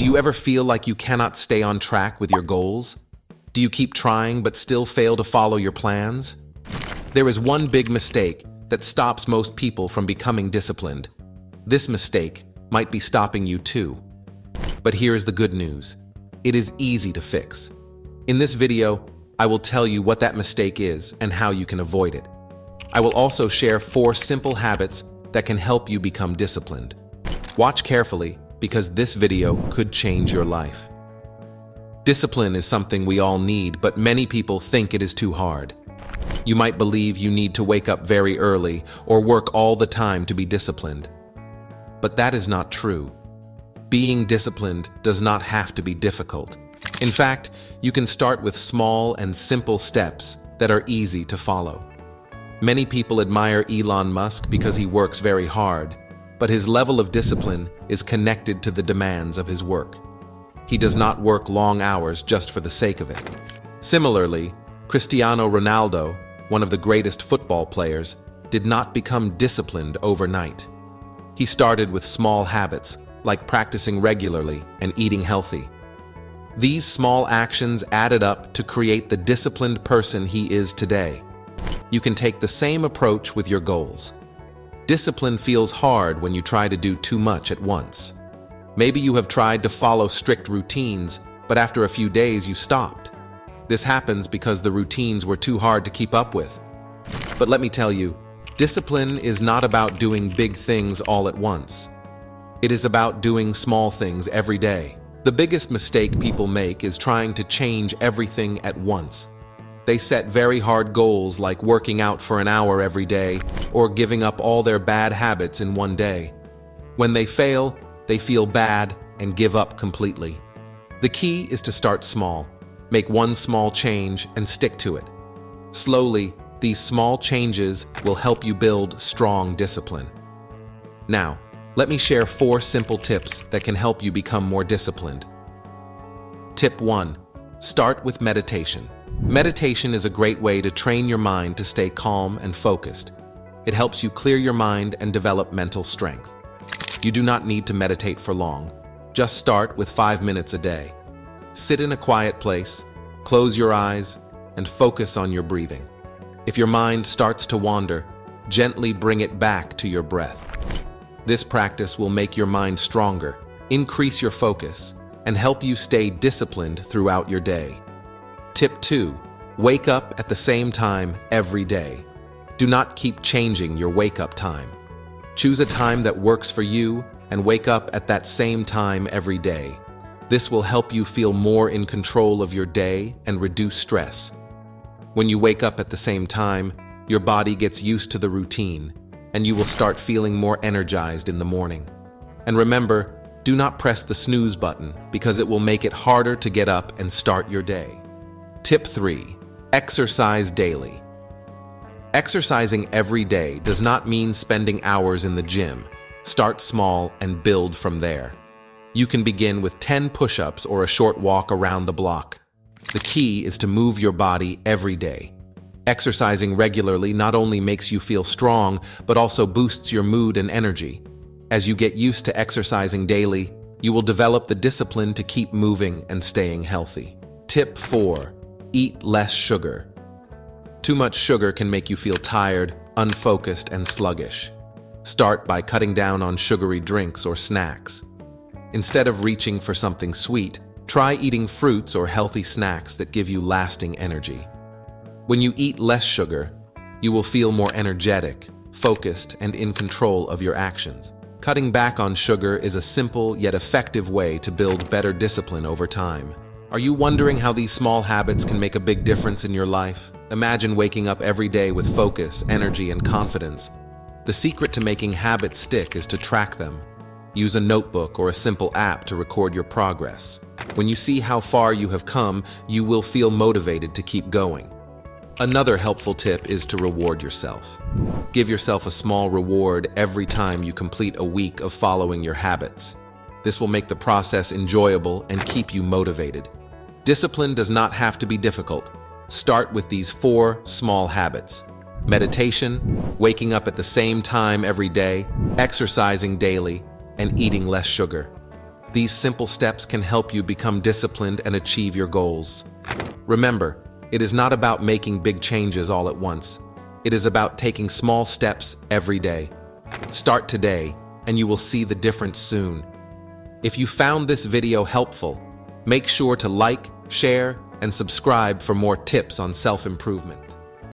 you ever feel like you cannot stay on track with your goals? Do you keep trying but still fail to follow your plans? There is one big mistake that stops most people from becoming disciplined. This mistake might be stopping you too. But here is the good news. It is easy to fix. In this video, I will tell you what that mistake is and how you can avoid it. I will also share 4 simple habits that can help you become disciplined. Watch carefully because this video could change your life. Discipline is something we all need, but many people think it is too hard. You might believe you need to wake up very early or work all the time to be disciplined. But that is not true. Being disciplined does not have to be difficult. In fact, you can start with small and simple steps that are easy to follow. Many people admire Elon Musk because he works very hard, but his level of discipline is connected to the demands of his work. He does not work long hours just for the sake of it. Similarly, Cristiano Ronaldo, one of the greatest football players, did not become disciplined overnight. He started with small habits, like practicing regularly and eating healthy. These small actions added up to create the disciplined person he is today. You can take the same approach with your goals. Discipline feels hard when you try to do too much at once. Maybe you have tried to follow strict routines, but after a few days you stopped. This happens because the routines were too hard to keep up with. But let me tell you, discipline is not about doing big things all at once. It is about doing small things every day. The biggest mistake people make is trying to change everything at once. They set very hard goals like working out for an hour every day or giving up all their bad habits in one day. When they fail, they feel bad and give up completely. The key is to start small. Make one small change and stick to it. Slowly, these small changes will help you build strong discipline. Now, let me share 4 simple tips that can help you become more disciplined. Tip 1. Start with meditation. Meditation is a great way to train your mind to stay calm and focused. It helps you clear your mind and develop mental strength. You do not need to meditate for long. Just start with 5 minutes a day. Sit in a quiet place, close your eyes, and focus on your breathing. If your mind starts to wander, gently bring it back to your breath. This practice will make your mind stronger, increase your focus, and help you stay disciplined throughout your day. Tip 2. Wake up at the same time every day. Do not keep changing your wake-up time. Choose a time that works for you and wake up at that same time every day. This will help you feel more in control of your day and reduce stress. When you wake up at the same time, your body gets used to the routine, and you will start feeling more energized in the morning. And remember, do not press the snooze button because it will make it harder to get up and start your day. Tip 3. Exercise daily. Exercising every day does not mean spending hours in the gym. Start small and build from there. You can begin with 10 push-ups or a short walk around the block. The key is to move your body every day. Exercising regularly not only makes you feel strong, but also boosts your mood and energy. As you get used to exercising daily, you will develop the discipline to keep moving and staying healthy. Tip 4. Eat less sugar. Too much sugar can make you feel tired, unfocused, and sluggish. Start by cutting down on sugary drinks or snacks. Instead of reaching for something sweet, try eating fruits or healthy snacks that give you lasting energy. When you eat less sugar, you will feel more energetic, focused, and in control of your actions. Cutting back on sugar is a simple yet effective way to build better discipline over time. Are you wondering how these small habits can make a big difference in your life? Imagine waking up every day with focus, energy, and confidence. The secret to making habits stick is to track them. Use a notebook or a simple app to record your progress. When you see how far you have come, you will feel motivated to keep going. Another helpful tip is to reward yourself. Give yourself a small reward every time you complete a week of following your habits. This will make the process enjoyable and keep you motivated. Discipline does not have to be difficult. Start with these 4 small habits: meditation, waking up at the same time every day, exercising daily, and eating less sugar. These simple steps can help you become disciplined and achieve your goals. Remember, it is not about making big changes all at once. It is about taking small steps every day. Start today, and you will see the difference soon. If you found this video helpful, make sure to like, share, and subscribe for more tips on self-improvement.